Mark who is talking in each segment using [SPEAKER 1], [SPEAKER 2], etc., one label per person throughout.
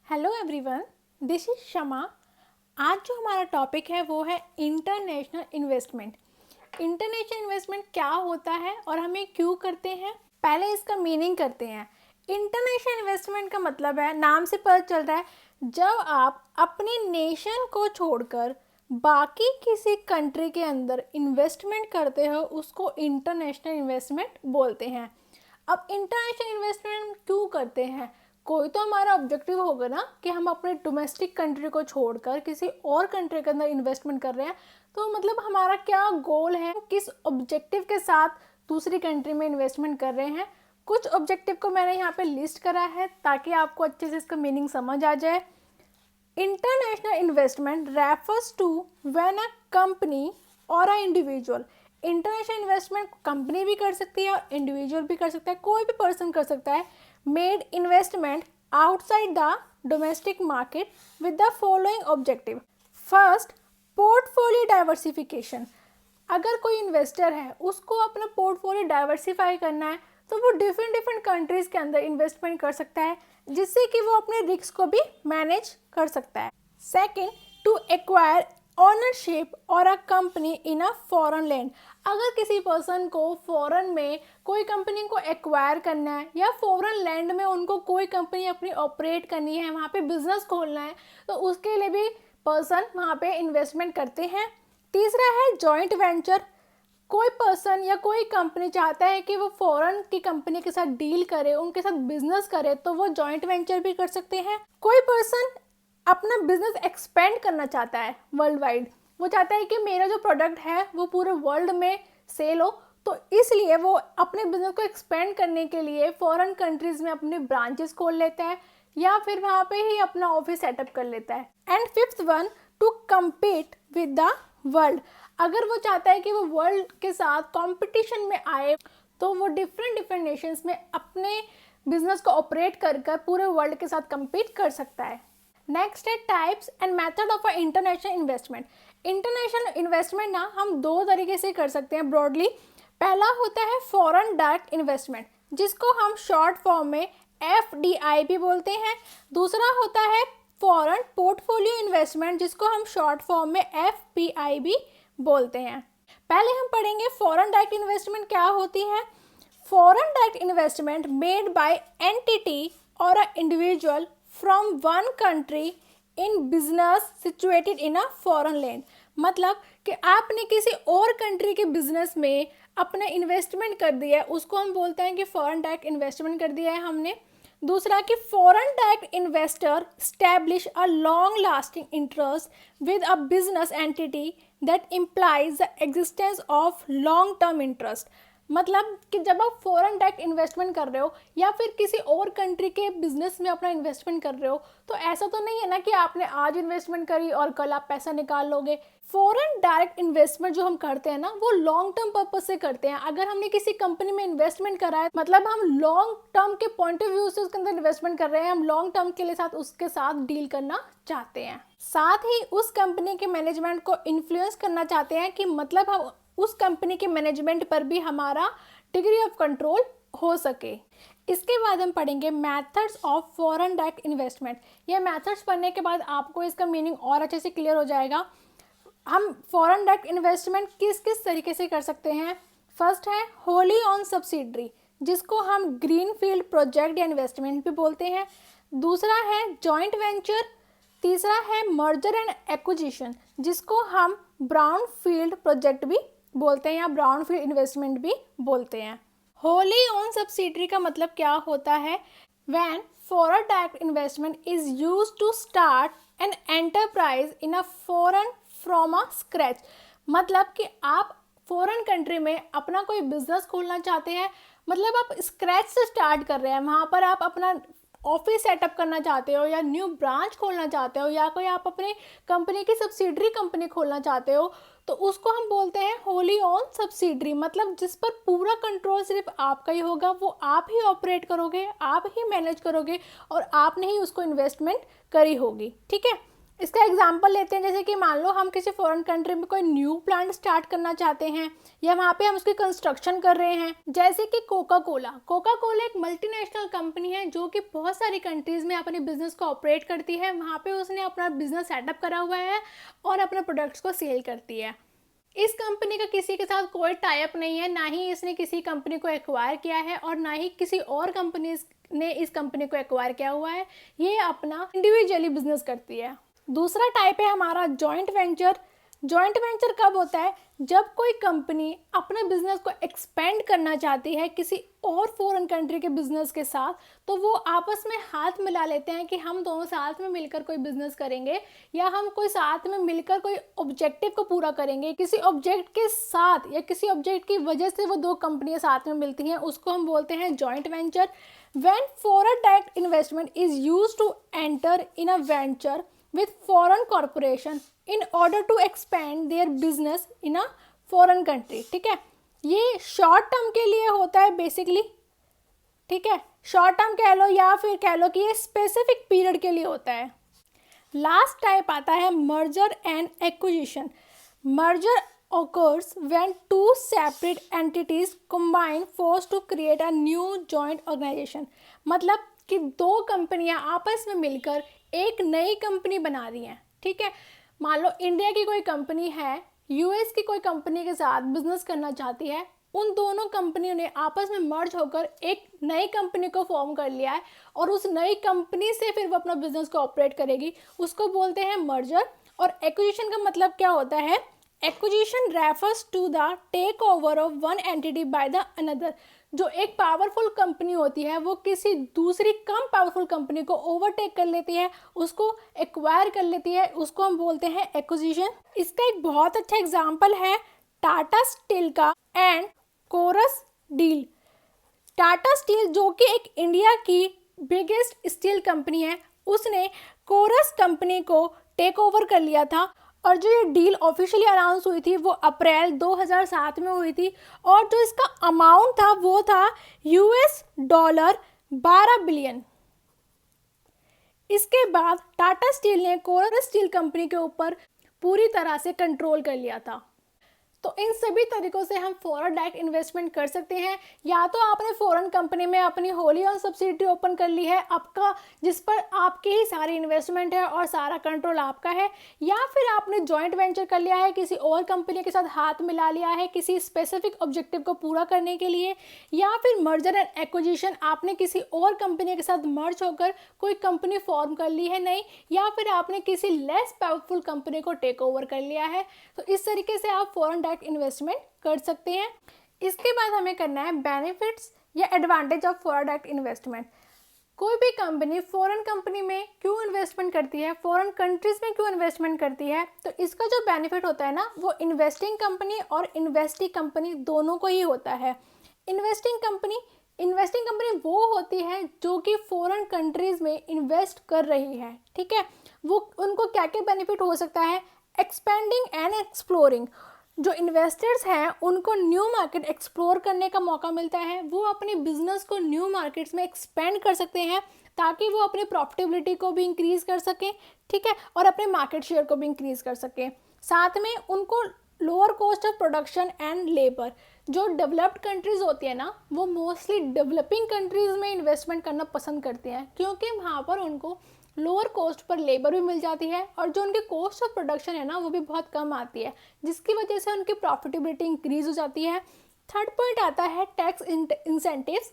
[SPEAKER 1] Hello everyone, this is शमा। आज जो हमारा टॉपिक है वो है इंटरनेशनल इन्वेस्टमेंट। इंटरनेशनल इन्वेस्टमेंट क्या होता है और हमें क्यों करते हैं, पहले इसका मीनिंग करते हैं। इंटरनेशनल इन्वेस्टमेंट का मतलब है, नाम से पता चल रहा है, जब आप अपने नेशन को छोड़कर बाकी किसी कंट्री के अंदर इन्वेस्टमेंट करते हो उसको इंटरनेशनल इन्वेस्टमेंट बोलते हैं। अब इंटरनेशनल इन्वेस्टमेंट क्यों करते हैं? कोई तो हमारा ऑब्जेक्टिव होगा ना कि हम अपने डोमेस्टिक कंट्री को छोड़कर किसी और कंट्री के अंदर इन्वेस्टमेंट कर रहे हैं। तो मतलब हमारा क्या गोल है, किस ऑब्जेक्टिव के साथ दूसरी कंट्री में इन्वेस्टमेंट कर रहे हैं। कुछ ऑब्जेक्टिव को मैंने यहाँ पे लिस्ट करा है ताकि आपको अच्छे से इसका मीनिंग समझ आ जाए। International investment refers to when a company or a individual, international investment company भी कर सकती है और इंडिविजुअल भी कर सकता है, कोई भी पर्सन कर सकता है, made investment outside the domestic market with the following objective. First, portfolio diversification. अगर कोई इन्वेस्टर है उसको अपना पोर्टफोलियो डाइवर्सिफाई करना है तो वो डिफरेंट कंट्रीज के अंदर इन्वेस्टमेंट कर सकता है जिससे कि वो अपने रिस्क को भी मैनेज कर सकता है। सेकेंड, टू एक्वायर ऑनरशिप और a company in a foreign land. अगर किसी पर्सन को फॉरेन में कोई कंपनी को एक्वायर करना है या फॉरेन लैंड में उनको कोई कंपनी अपनी ऑपरेट करनी है, वहाँ पे बिजनेस खोलना है, तो उसके लिए भी पर्सन वहाँ पे इन्वेस्टमेंट करते हैं। तीसरा है जॉइंट वेंचर। कोई पर्सन या कोई कंपनी चाहता है कि वो फॉरेन की कंपनी के साथ डील करे, उनके साथ बिजनेस करे, तो वो जॉइंट वेंचर भी कर सकते हैं। कोई पर्सन अपना बिजनेस एक्सपेंड करना चाहता है वर्ल्ड वाइड, वो चाहता है कि मेरा जो प्रोडक्ट है वो पूरे वर्ल्ड में सेल हो, तो इसलिए वो अपने बिजनेस को एक्सपेंड करने के लिए फॉरेन कंट्रीज में अपने ब्रांचेस खोल लेता है या फिर वहाँ पे ही अपना ऑफिस सेटअप कर लेता है। And fifth one, to compete with the world. अगर वो चाहता है कि वो वर्ल्ड के साथ कंपटीशन में आए तो वो डिफरेंट नेशंस में अपने बिजनेस को ऑपरेट कर कर पूरे वर्ल्ड के साथ कम्पीट कर सकता है। नेक्स्ट है types and method of a international investment. International investment ना हम दो तरीके से कर सकते हैं ब्रॉडली। पहला होता है फॉरेन डायरेक्ट इन्वेस्टमेंट, जिसको हम शॉर्ट फॉर्म में FDI भी बोलते हैं। दूसरा होता है फॉरेन पोर्टफोलियो इन्वेस्टमेंट, जिसको हम शॉर्ट फॉर्म में FPI भी बोलते हैं। पहले हम पढ़ेंगे फॉरेन डायरेक्ट इन्वेस्टमेंट क्या होती है। Foreign direct investment made by entity or a individual from one country in business situated in a foreign land. मतलब कि आपने किसी और कंट्री के बिजनेस में अपना इन्वेस्टमेंट कर दिया है, उसको हम बोलते हैं कि फॉरेन डायरेक्ट इन्वेस्टमेंट कर दिया है हमने। दूसरा कि foreign direct investor establish a long lasting interest with a business entity that implies the existence of long term interest. मतलब कि जब आप फॉरेन डायरेक्ट इन्वेस्टमेंट कर रहे हो या फिर किसी और कंट्री के बिजनेस में अपना इन्वेस्टमेंट कर रहे हो, तो ऐसा तो नहीं है ना कि आपने आज इन्वेस्टमेंट करी और कल आप पैसा निकाल लोगे। फॉरेन डायरेक्ट इन्वेस्टमेंट जो हम करते हैं ना, वो लॉन्ग टर्म पर्पज से करते हैं। अगर हमने किसी कंपनी में इन्वेस्टमेंट करा है, मतलब हम लॉन्ग टर्म के पॉइंट ऑफ व्यू से उसके अंदर इन्वेस्टमेंट कर रहे हैं, हम लॉन्ग टर्म के लिए साथ उसके साथ डील करना चाहते हैं, साथ ही उस कंपनी के मैनेजमेंट को इन्फ्लुएंस करना चाहते हैं कि मतलब हम उस कंपनी के मैनेजमेंट पर भी हमारा डिग्री ऑफ कंट्रोल हो सके। इसके बाद हम पढ़ेंगे methods of foreign direct investment. ये मेथड्स पढ़ने के बाद आपको इसका मीनिंग और अच्छे से क्लियर हो जाएगा। हम फॉरेन डायरेक्ट इन्वेस्टमेंट किस किस तरीके से कर सकते हैं। फर्स्ट है होली ऑन सब्सिडरी, जिसको हम ग्रीन फील्ड प्रोजेक्ट या इन्वेस्टमेंट भी बोलते हैं। दूसरा है जॉइंट वेंचर। तीसरा है मर्जर एंड एक्विजिशन, जिसको हम ब्राउन फील्ड प्रोजेक्ट भी बोलते हैं या ब्राउन फील्ड इन्वेस्टमेंट भी बोलते हैं। होली ऑन सब्सिडरी का मतलब क्या होता है? When foreign direct investment is used to start an enterprise in a foreign from a scratch. मतलब कि आप फॉरेन कंट्री में अपना कोई बिजनेस खोलना चाहते हैं, मतलब आप स्क्रैच से स्टार्ट कर रहे हैं, वहाँ पर आप अपना ऑफिस सेटअप करना चाहते हो या न्यू ब्रांच खोलना चाहते हो या कोई आप अपने कंपनी की सब्सिडरी कंपनी खोलना चाहते हो, तो उसको हम बोलते हैं होली ऑन सब्सिडरी। मतलब जिस पर पूरा कंट्रोल सिर्फ आपका ही होगा, वो आप ही ऑपरेट करोगे, आप ही मैनेज करोगे और आपने ही उसको इन्वेस्टमेंट करी होगी। ठीक है, इसका एग्जांपल लेते हैं, जैसे कि मान लो हम किसी फॉरेन कंट्री में कोई न्यू प्लांट स्टार्ट करना चाहते हैं या वहाँ पे हम उसकी कंस्ट्रक्शन कर रहे हैं। जैसे कि कोका कोला एक मल्टीनेशनल कंपनी है जो कि बहुत सारी कंट्रीज में अपने बिजनेस को ऑपरेट करती है। वहाँ पे उसने अपना बिजनेस सेटअप करा हुआ है और अपने प्रोडक्ट्स को सेल करती है। इस कंपनी का किसी के साथ कोई टाई अप नहीं है, ना ही इसने किसी कंपनी को एक्वायर किया है और ना ही किसी और कंपनी ने इस कंपनी को एक्वायर किया हुआ है। ये अपना इंडिविजुअली बिजनेस करती है। दूसरा टाइप है हमारा जॉइंट वेंचर। जॉइंट वेंचर कब होता है? जब कोई कंपनी अपने बिजनेस को एक्सपेंड करना चाहती है किसी और फॉरेन कंट्री के बिजनेस के साथ, तो वो आपस में हाथ मिला लेते हैं कि हम दोनों साथ में मिलकर कोई बिजनेस करेंगे या हम कोई साथ में मिलकर कोई ऑब्जेक्टिव को पूरा करेंगे। किसी ऑब्जेक्ट के साथ या किसी ऑब्जेक्ट की वजह से वो दो कंपनियां साथ में मिलती हैं, उसको हम बोलते हैं joint venture. When foreign direct investment is used to enter in a venture with foreign corporation in order to expand their business in a foreign country। ठीक है, ये शॉर्ट टर्म के लिए होता है बेसिकली। ठीक है, शॉर्ट टर्म कह लो या फिर कह लो कि ये स्पेसिफिक पीरियड के लिए होता है। लास्ट टाइप आता है merger and acquisition. Merger occurs when two separate entities combine force to create a new joint organization। मतलब कि दो कंपनियां आपस में मिलकर एक नई कंपनी बना रही हैं। ठीक है, मान लो इंडिया की कोई कंपनी है, यूएस की कोई कंपनी के साथ बिजनेस करना चाहती है। उन दोनों कंपनियों ने आपस में मर्ज होकर एक नई कंपनी को फॉर्म कर लिया है और उस नई कंपनी से फिर वो अपना बिजनेस को ऑपरेट करेगी, उसको बोलते हैं मर्जर। और एक्विजिशन का मतलब क्या होता है? Acquisition refers to the take over of one entity by the another. जो एक पावरफुल कंपनी होती है वो किसी दूसरी कम पावरफुल कंपनी को ओवरटेक कर लेती है, उसको एक्वायर कर लेती है, उसको हम बोलते हैं एक्विजिशन। इसका एक बहुत अच्छा एग्जांपल है टाटा स्टील का and Corus deal. Tata steel जो कि एक इंडिया की बिगेस्ट स्टील कंपनी है, उसने कोरस कंपनी को टेक ओवर कर लिया था और जो ये डील ऑफिशियली अनाउंस हुई थी वो अप्रैल 2007 में हुई थी और जो इसका अमाउंट था वो था $12 बिलियन। इसके बाद टाटा स्टील ने कोरस स्टील कंपनी के ऊपर पूरी तरह से कंट्रोल कर लिया था। तो इन सभी तरीकों से हम फॉरेन डायरेक्ट इन्वेस्टमेंट कर सकते हैं। या तो आपने फॉरेन कंपनी में अपनी होली ऑन सब्सिडी ओपन कर ली है आपका, जिस पर आपकी ही सारी इन्वेस्टमेंट है और सारा कंट्रोल आपका है, या फिर आपने जॉइंट वेंचर कर लिया है, किसी और कंपनी के साथ हाथ मिला लिया है किसी स्पेसिफिक ऑब्जेक्टिव को पूरा करने के लिए, या फिर मर्जर एंड एक्विजिशन, आपने किसी और कंपनी के साथ मर्ज होकर कोई कंपनी फॉर्म कर ली है नई, या फिर आपने किसी लेस पावरफुल कंपनी को टेक ओवर कर लिया है। तो इस तरीके से आप फॉरेन डायरेक्ट इन्वेस्टमेंट कर सकते हैं। इसके बाद हमें करना है बेनिफिट्स या advantage of foreign direct investment. कोई भी कंपनी फॉरेन कंपनी में क्यों इन्वेस्टमेंट करती है, फॉरेन कंट्रीज में क्यों इन्वेस्टमेंट करती है, तो इसका जो बेनिफिट होता है ना वो इन्वेस्टिंग कंपनी और इन्वेस्टी कंपनी दोनों को ही होता है। इन्वेस्टिंग कंपनी वो होती है जो कि फॉरेन कंट्रीज में इन्वेस्ट कर रही है। ठीक है, वो उनको क्या क्या बेनिफिट हो सकता है? Expanding and exploring. जो इन्वेस्टर्स हैं उनको न्यू मार्केट एक्सप्लोर करने का मौका मिलता है, वो अपने बिजनेस को न्यू मार्केट्स में एक्सपेंड कर सकते हैं ताकि वो अपनी प्रॉफिटेबिलिटी को भी इंक्रीज कर सकें। ठीक है, और अपने मार्केट शेयर को भी इंक्रीज कर सकें। साथ में उनको lower cost of production and labour. जो डेवलप्ड कंट्रीज होती है ना वो मोस्टली डेवलपिंग कंट्रीज में इन्वेस्टमेंट करना पसंद करती हैं, क्योंकि वहाँ पर उनको लोअर कॉस्ट पर लेबर भी मिल जाती है और जो उनकी कॉस्ट ऑफ प्रोडक्शन है ना वो भी बहुत कम आती है, जिसकी वजह से उनकी प्रॉफिटेबिलिटी इंक्रीज हो जाती है। थर्ड पॉइंट आता है टैक्स इंसेंटिव्स।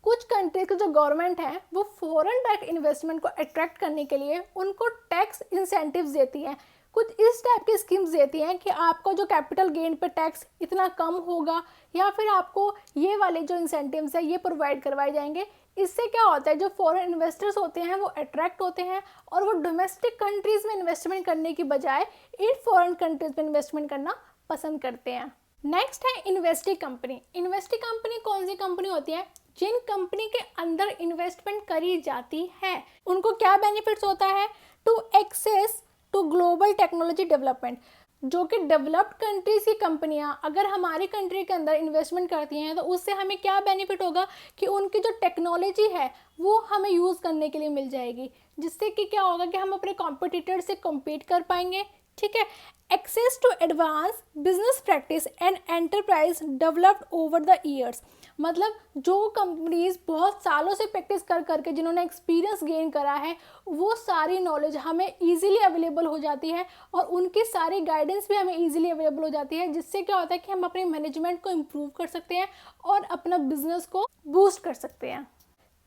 [SPEAKER 1] कुछ कंट्री की जो गवर्नमेंट है वो फॉरेन डायरेक्ट इन्वेस्टमेंट को अट्रैक्ट करने के लिए उनको टैक्स इंसेंटिव्स देती हैं। कुछ इस टाइप की स्कीम्स देती हैं कि आपको जो कैपिटल गेन पे टैक्स इतना कम होगा, या फिर आपको ये वाले जो इंसेंटिव्स है ये प्रोवाइड करवाए जाएंगे। इससे क्या होता है, जो फॉरेन इन्वेस्टर्स होते हैं वो अट्रैक्ट होते हैं और वो डोमेस्टिक कंट्रीज में इन्वेस्टमेंट करने की बजाय इन फॉरेन कंट्रीज में इन्वेस्टमेंट करना पसंद करते हैं। नेक्स्ट है इन्वेस्टी कंपनी। इन्वेस्टी कंपनी कौन सी कंपनी होती है? जिन कंपनी के अंदर इन्वेस्टमेंट करी जाती है उनको क्या बेनिफिट्स होता है? To access to global technology development. जो कि डेवलप्ड कंट्रीज की कंपनियां अगर हमारी कंट्री के अंदर इन्वेस्टमेंट करती हैं तो उससे हमें क्या बेनिफिट होगा कि उनकी जो टेक्नोलॉजी है वो हमें यूज़ करने के लिए मिल जाएगी, जिससे कि क्या होगा कि हम अपने कॉम्पिटिटर से कम्पीट कर पाएंगे। ठीक है। Access to advance business practice and enterprise developed over the years, मतलब जो कंपनीज बहुत सालों से प्रैक्टिस कर करके जिन्होंने एक्सपीरियंस गेन करा है वो सारी नॉलेज हमें इजीली अवेलेबल हो जाती है और उनकी सारी गाइडेंस भी हमें इजीली अवेलेबल हो जाती है, जिससे क्या होता है कि हम अपने मैनेजमेंट को इम्प्रूव कर सकते हैं और अपना बिजनेस को बूस्ट कर सकते हैं।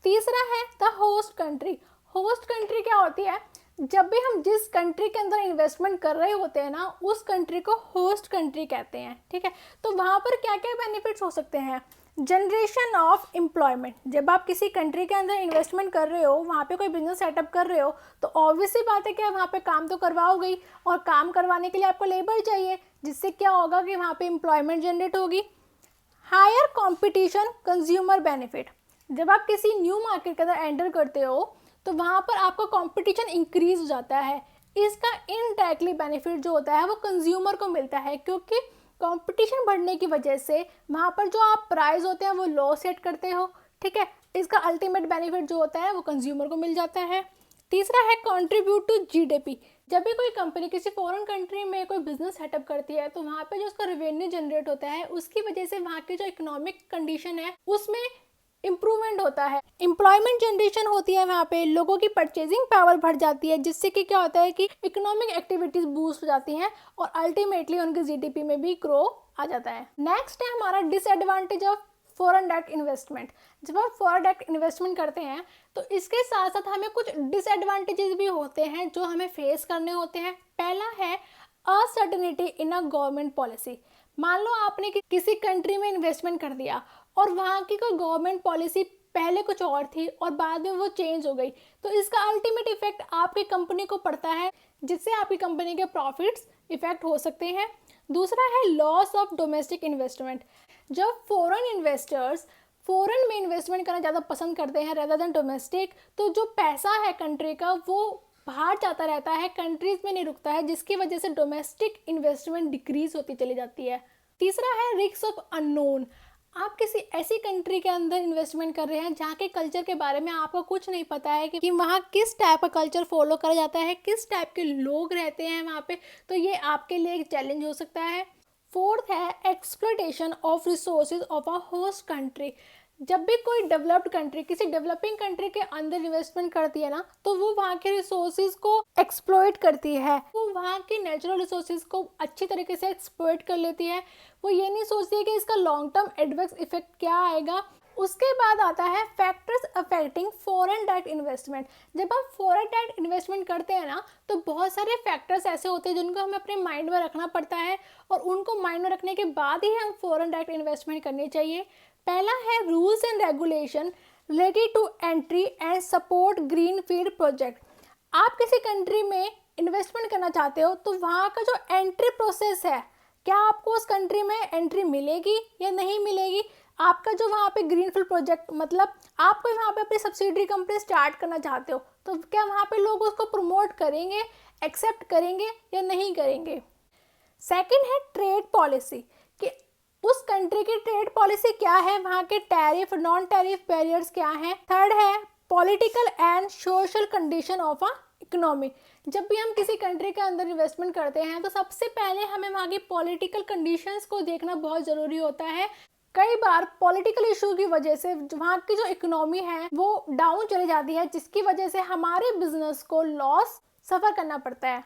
[SPEAKER 1] तीसरा है the host country. Host country क्या होती है? जब भी हम जिस कंट्री के अंदर इन्वेस्टमेंट कर रहे होते हैं ना उस कंट्री को होस्ट कंट्री कहते हैं। ठीक है। तो वहाँ पर क्या क्या बेनिफिट्स हो सकते हैं? जनरेशन ऑफ एम्प्लॉयमेंट, जब आप किसी कंट्री के अंदर इन्वेस्टमेंट कर रहे हो, वहाँ पे कोई बिजनेस सेटअप कर रहे हो तो ऑब्वियसली बात है कि वहाँ पे काम तो करवाओगे ही, और काम करवाने के लिए आपको लेबर चाहिए, जिससे क्या होगा कि वहाँ पे एम्प्लॉयमेंट जनरेट होगी। हायर कंपटीशन, कंज्यूमर बेनिफिट, जब आप किसी न्यू मार्केट के अंदर एंटर करते हो तो वहाँ पर आपका कंपटीशन इंक्रीज हो जाता है। इसका इनडायरेक्टली बेनिफिट जो होता है वो कंज्यूमर को मिलता है, क्योंकि कंपटीशन बढ़ने की वजह से वहाँ पर जो आप प्राइस होते हैं वो लो सेट करते हो। ठीक है। इसका अल्टीमेट बेनिफिट जो होता है वो कंज्यूमर को मिल जाता है। तीसरा है कंट्रीब्यूट टू जीडीपी, जब भी कोई कंपनी किसी फॉरेन कंट्री में कोई बिजनेस सेटअप करती है तो वहाँ पे जो उसका रेवेन्यू जनरेट होता है उसकी वजह से वहाँ की जो इकोनॉमिक कंडीशन है उसमें इम्प्रूवमेंट होता है, एम्प्लॉयमेंट जनरेशन होती है, वहाँ पे लोगों की परचेजिंग पावर बढ़ जाती है, जिससे कि क्या होता है कि इकोनॉमिक एक्टिविटीज बूस्ट हो जाती हैं और अल्टीमेटली उनके जीडीपी में भी ग्रो आ जाता है। नेक्स्ट है हमारा disadvantage of foreign direct investment. जब हम फॉरेन डायरेक्ट इन्वेस्टमेंट करते हैं तो इसके साथ साथ हमें कुछ डिसएडवांटेजेस भी होते हैं जो हमें फेस करने होते हैं। पहला है uncertainty in a government policy. मान लो आपने किसी कंट्री में इन्वेस्टमेंट कर दिया और वहाँ की कोई गवर्नमेंट पॉलिसी पहले कुछ और थी और बाद में वो चेंज हो गई, तो इसका अल्टीमेट इफेक्ट आपकी कंपनी को पड़ता है, जिससे आपकी कंपनी के प्रॉफिट्स इफेक्ट हो सकते हैं। दूसरा है लॉस ऑफ डोमेस्टिक इन्वेस्टमेंट। जब फॉरेन इन्वेस्टर्स फॉरेन में इन्वेस्टमेंट करना ज़्यादा पसंद करते हैं रेदर देन डोमेस्टिक, तो जो पैसा है कंट्री का वो बाहर जाता रहता है, कंट्रीज में नहीं रुकता है, जिसकी वजह से डोमेस्टिक इन्वेस्टमेंट डिक्रीज होती चली जाती है। तीसरा है रिस्क ऑफ अननोन। आप किसी ऐसी कंट्री के अंदर इन्वेस्टमेंट कर रहे हैं जहाँ के कल्चर के बारे में आपको कुछ नहीं पता है कि वहाँ किस टाइप का कल्चर फॉलो करा जाता है, किस टाइप के लोग रहते हैं वहाँ पे, तो ये आपके लिए एक चैलेंज हो सकता है। फोर्थ है exploitation of resources of a host country. जब भी कोई डेवलप्ड कंट्री किसी डेवलपिंग कंट्री के अंदर इन्वेस्टमेंट करती है ना तो वो वहाँ के रिसोर्सेज को एक्सप्लॉइट करती है, वो वहाँ के नेचुरल रिसोर्सेज को अच्छी तरीके से एक्सप्लॉइट कर लेती है। वो ये नहीं सोचती है कि इसका लॉन्ग टर्म एडवर्स इफेक्ट क्या आएगा। उसके बाद आता है factors affecting foreign direct investment. जब हम फॉरेन डायरेक्ट इन्वेस्टमेंट करते हैं ना तो बहुत सारे फैक्टर्स ऐसे होते हैं जिनको हमें अपने माइंड में रखना पड़ता है और उनको माइंड में रखने के बाद ही हम फॉरेन डायरेक्ट इन्वेस्टमेंट करनी चाहिए। पहला है rules and regulation related to entry and support green field project. आप किसी कंट्री में इन्वेस्टमेंट करना चाहते हो तो वहाँ का जो एंट्री प्रोसेस है, क्या आपको उस कंट्री में एंट्री मिलेगी या नहीं मिलेगी। आपका जो वहाँ पे ग्रीनफील्ड प्रोजेक्ट मतलब आप कोई वहाँ पे अपनी सब्सिडरी कंपनी स्टार्ट करना चाहते हो तो क्या वहाँ पे लोग उसको प्रमोट करेंगे, एक्सेप्ट करेंगे या नहीं करेंगे। सेकंड है ट्रेड पॉलिसी, कि उस कंट्री की ट्रेड पॉलिसी क्या है, वहाँ के टैरिफ नॉन टैरिफ बैरियर्स क्या हैं। थर्ड है political and social condition of a economy. जब भी हम किसी कंट्री के अंदर इन्वेस्टमेंट करते हैं तो सबसे पहले हमें वहाँ की पॉलिटिकल कंडीशंस को देखना बहुत ज़रूरी होता है। कई बार पॉलिटिकल इशू की वजह से वहाँ की जो इकोनॉमी है वो डाउन चली जाती है, जिसकी वजह से हमारे बिजनेस को लॉस सफ़र करना पड़ता है।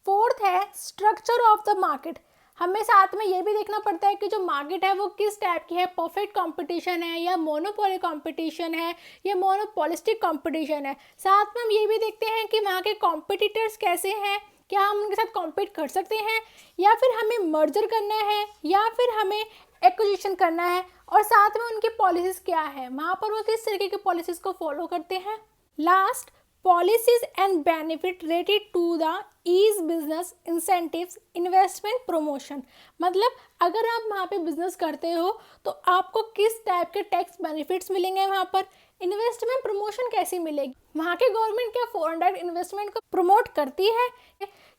[SPEAKER 1] फोर्थ है स्ट्रक्चर ऑफ द मार्केट। हमें साथ में ये भी देखना पड़ता है कि जो मार्केट है वो किस टाइप की है, परफेक्ट कंपटीशन है या मोनोपोली कंपटीशन है या मोनोपोलिस्टिक कंपटीशन है। साथ में हम ये भी देखते हैं कि वहाँ के कॉम्पिटिटर्स कैसे हैं, क्या हम उनके साथ कॉम्पीट कर सकते हैं या फिर हमें मर्जर करना है या फिर हमें एक्विजिशन करना है, और साथ में उनकी पॉलिसीज़ क्या है, वहाँ पर वो किस तरीके की पॉलिसीज़ को फॉलो करते हैं। Last policies and benefit related to the ease business incentives investment promotion. मतलब अगर आप वहाँ पे बिजनेस करते हो तो आपको किस टाइप के टैक्स बेनिफिट्स मिलेंगे, वहाँ पर इन्वेस्टमेंट प्रमोशन कैसी मिलेगी, वहाँ की गवर्नमेंट क्या फॉरेन डायरेक्ट इन्वेस्टमेंट को प्रमोट करती है,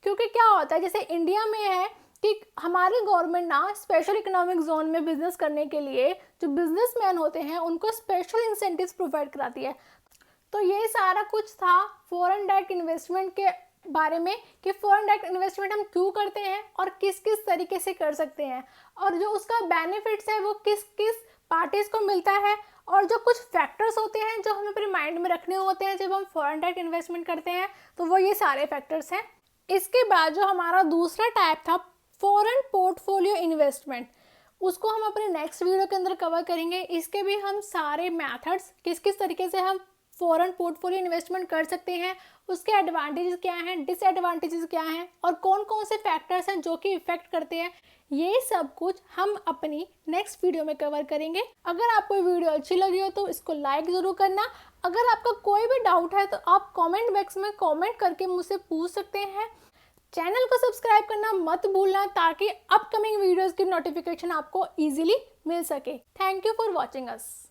[SPEAKER 1] क्योंकि क्या होता है, जैसे इंडिया में है कि हमारी गवर्नमेंट ना स्पेशल इकोनॉमिक जोन में बिजनेस करने के लिए जो बिजनेसमैन होते हैं उनको स्पेशल इंसेंटिव्स प्रोवाइड कराती है। तो ये सारा कुछ था फॉरेन डायरेक्ट इन्वेस्टमेंट के बारे में कि फॉरेन डायरेक्ट इन्वेस्टमेंट हम क्यों करते हैं और किस किस तरीके से कर सकते हैं, और जो उसका बेनिफिट्स है वो किस किस पार्टीज को मिलता है, और जो कुछ फैक्टर्स होते हैं जो हमें अपने माइंड में रखने होते हैं जब हम फॉरेन डायरेक्ट इन्वेस्टमेंट करते हैं, तो वो ये सारे फैक्टर्स हैं। इसके बाद जो हमारा दूसरा टाइप था फॉरेन पोर्टफोलियो इन्वेस्टमेंट, उसको हम अपने नेक्स्ट वीडियो के अंदर कवर करेंगे। इसके भी हम सारे मेथड्स किस किस तरीके से हम फॉरेन पोर्टफोलियो इन्वेस्टमेंट कर सकते हैं, उसके एडवांटेजेस क्या हैं, डिसएडवांटेजेस क्या हैं, और कौन कौन से फैक्टर्स हैं जो कि इफेक्ट करते हैं, ये सब कुछ हम अपनी नेक्स्ट वीडियो में कवर करेंगे। अगर आपको वीडियो अच्छी लगी हो तो इसको लाइक ज़रूर करना। अगर आपका कोई भी डाउट है तो आप कमेंट बॉक्स में कमेंट करके मुझसे पूछ सकते हैं। चैनल को सब्सक्राइब करना मत भूलना ताकि अपकमिंग वीडियोज़ की नोटिफिकेशन आपको ईजिली मिल सके। Thank you for watching us.